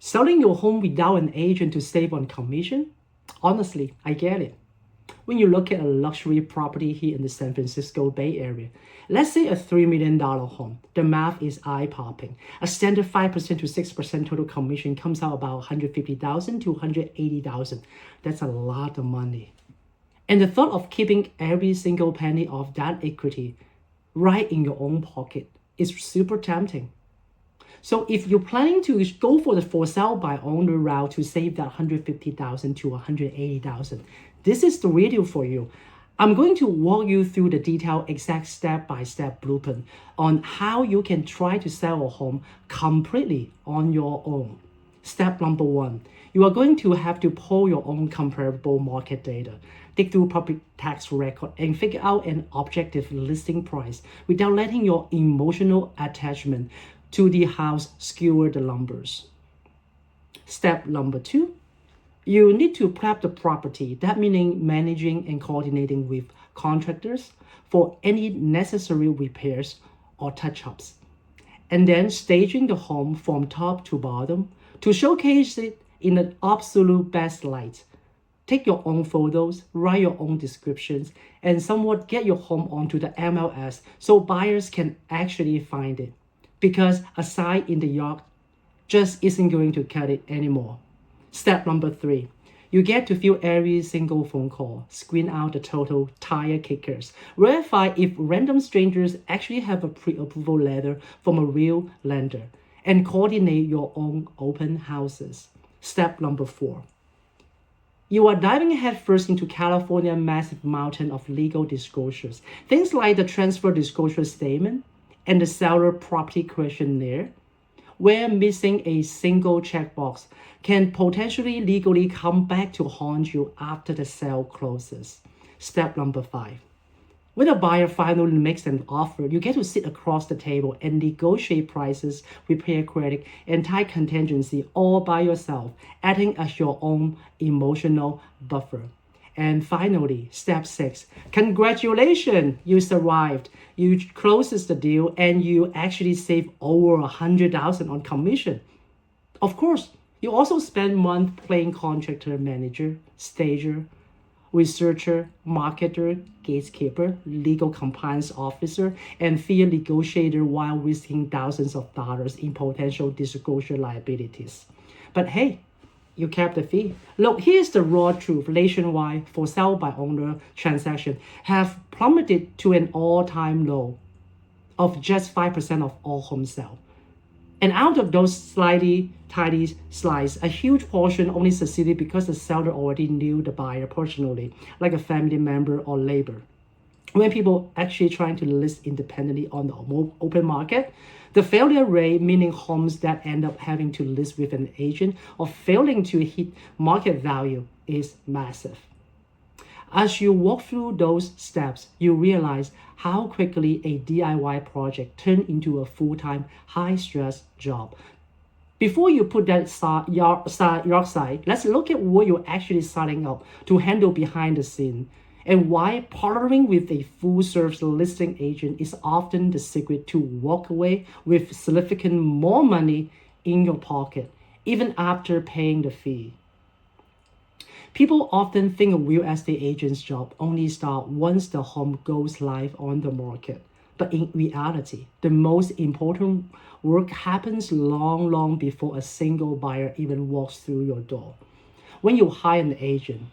Selling your home without an agent to save on commission? Honestly, I get it. When you look at a luxury property here in the San Francisco Bay Area, let's say a $3 million home, the math is eye-popping. A standard 5% to 6% total commission comes out about $150,000 to $180,000. That's a lot of money. And the thought of keeping every single penny of that equity right in your own pocket is super tempting. So if you're planning to go for the for sale by owner route to save that $150,000 to $180,000, this is the video for you. I'm going to walk you through the detailed exact step-by-step blueprint on how you can try to sell a home completely on your own. Step number 1, you are going to have to pull your own comparable market data, dig through property tax record, and figure out an objective listing price without letting your emotional attachment to the house skewer the numbers. Step number 2, you need to prep the property. That meaning managing and coordinating with contractors for any necessary repairs or touch-ups. And then staging the home from top to bottom to showcase it in an absolute best light. Take your own photos, write your own descriptions, and somewhat get your home onto the MLS so buyers can actually find it. Because a sign in the yard just isn't going to cut it anymore. Step number 3, you get to fill every single phone call, screen out the total tire kickers, verify if random strangers actually have a pre-approval letter from a real lender, and coordinate your own open houses. Step number 4, you are diving headfirst into California's massive mountain of legal disclosures. Things like the transfer disclosure statement and the seller property questionnaire, where missing a single checkbox can potentially legally come back to haunt you after the sale closes. Step number 5, when a buyer finally makes an offer, you get to sit across the table and negotiate prices, repair credit, and tight contingency all by yourself, acting as your own emotional buffer. And finally, step 6, congratulations, you survived. You closes the deal and you actually save over $100,000 on commission. Of course, you also spend months playing contractor manager, stager, researcher, marketer, gatekeeper, legal compliance officer, and fee negotiator while risking thousands of dollars in potential disclosure liabilities. But hey, you kept the fee. Look, here's the raw truth. Nationwide, for sale by owner transactions have plummeted to an all-time low of just 5% of all home sales. And out of those slightly tiny slice, a huge portion only succeeded because the seller already knew the buyer personally, like a family member or neighbor. When people actually trying to list independently on the open market, the failure rate, meaning homes that end up having to list with an agent or failing to hit market value, is massive. As you walk through those steps, you realize how quickly a DIY project turned into a full-time, high-stress job. Before you put that yard side, let's look at what you're actually signing up to handle behind the scene, and why partnering with a full-service listing agent is often the secret to walk away with significant more money in your pocket, even after paying the fee. People often think a real estate agent's job only starts once the home goes live on the market. But in reality, the most important work happens long before a single buyer even walks through your door. When you hire an agent,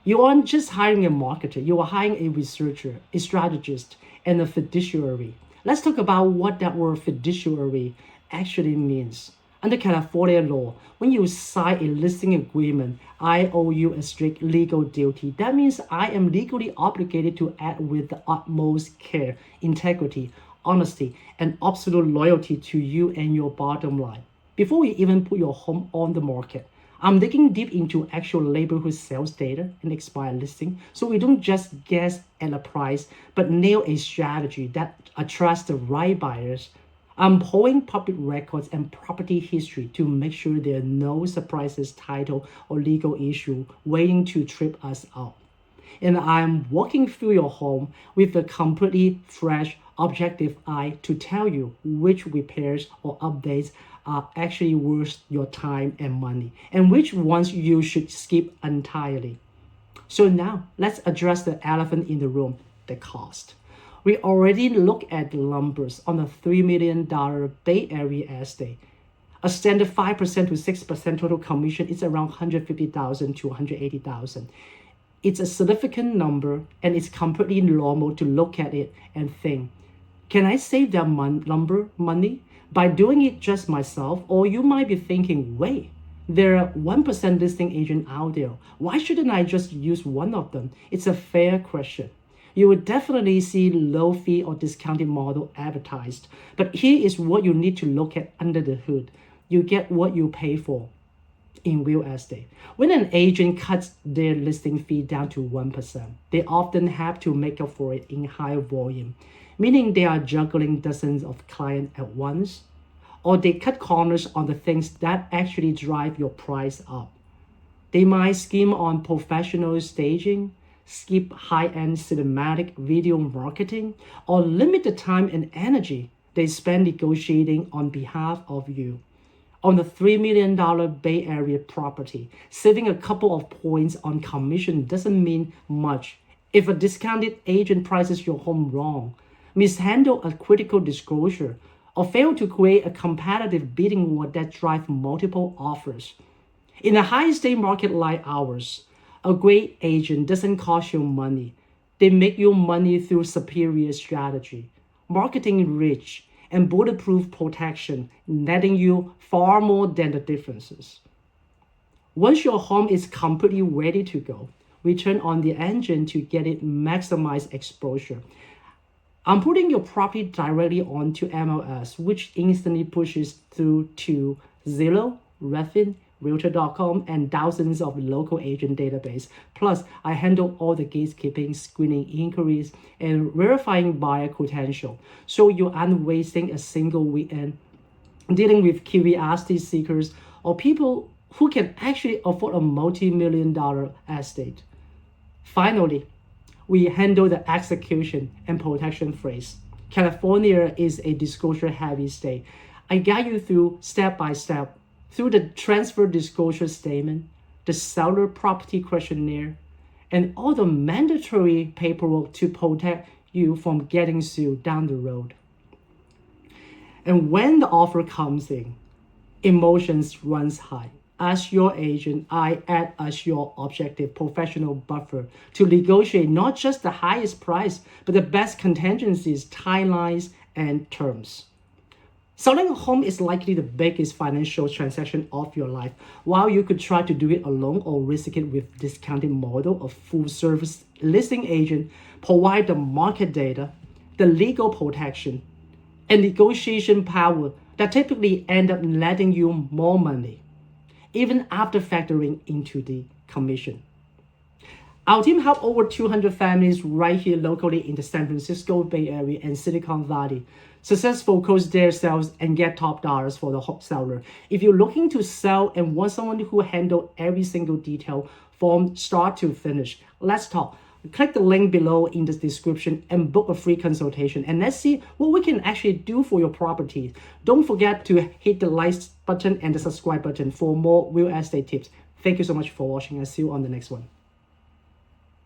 you aren't just hiring a marketer, you are hiring a researcher, a strategist, and a fiduciary. Let's talk about what that word fiduciary actually means. Under California law, when you sign a listing agreement, I owe you a strict legal duty. That means I am legally obligated to act with the utmost care, integrity, honesty, and absolute loyalty to you and your bottom line. Before we even put your home on the market, I'm digging deep into actual neighborhood sales data and expired listing, so we don't just guess at a price, but nail a strategy that attracts the right buyers. I'm pulling public records and property history to make sure there are no surprises, title, or legal issue waiting to trip us up. And I'm walking through your home with a completely fresh, objective eye to tell you which repairs or updates are actually worth your time and money, and which ones you should skip entirely. So now let's address the elephant in the room, the cost. We already looked at the numbers on a $3 million Bay Area estate. A standard 5% to 6% total commission is around $150,000 to $180,000. It's a significant number, and it's completely normal to look at it and think, can I save that money by doing it just myself? Or you might be thinking, wait, there are 1% listing agent out there. Why shouldn't I just use one of them? It's a fair question. You will definitely see low fee or discounted model advertised. But here is what you need to look at under the hood. You get what you pay for in real estate. When an agent cuts their listing fee down to 1%, they often have to make up for it in higher volume, meaning they are juggling dozens of clients at once, or they cut corners on the things that actually drive your price up. They might scheme on professional staging, skip high-end cinematic video marketing, or limit the time and energy they spend negotiating on behalf of you. On a $3 million Bay Area property, saving a couple of points on commission doesn't mean much if a discounted agent prices your home wrong, mishandle a critical disclosure, or fail to create a competitive bidding war that drives multiple offers. In a high-stakes market like ours, a great agent doesn't cost you money. They make you money through superior strategy, marketing rich, and bulletproof protection, netting you far more than the differences. Once your home is completely ready to go, we turn on the engine to get it maximize exposure. I'm putting your property directly onto MLS, which instantly pushes through to Zillow, Redfin, Realtor.com, and thousands of local agent database. Plus, I handle all the gatekeeping, screening inquiries, and verifying buyer credential, so you aren't wasting a single weekend dealing with curiosity seekers or people who can actually afford a multi-million-dollar estate. Finally, we handle the execution and protection phase. California is a disclosure-heavy state. I guide you through step by step through the transfer disclosure statement, the seller property questionnaire, and all the mandatory paperwork to protect you from getting sued down the road. And when the offer comes in, emotions runs high. As your agent, I act as your objective professional buffer to negotiate not just the highest price, but the best contingencies, timelines, and terms. Selling a home is likely the biggest financial transaction of your life. While you could try to do it alone or risk it with discounted model, a full-service listing agent provide the market data, the legal protection, and negotiation power that typically end up netting you more money, even after factoring into the commission. Our team helped over 200 families right here locally in the San Francisco Bay Area and Silicon Valley successfully close their sales and get top dollars for the home seller. If you're looking to sell and want someone who handles every single detail from start to finish, let's talk. Click the link below in the description and book a free consultation, and let's see what we can actually do for your property. Don't forget to hit the like button and the subscribe button for more real estate tips. Thank you so much for watching, and see you on the next one.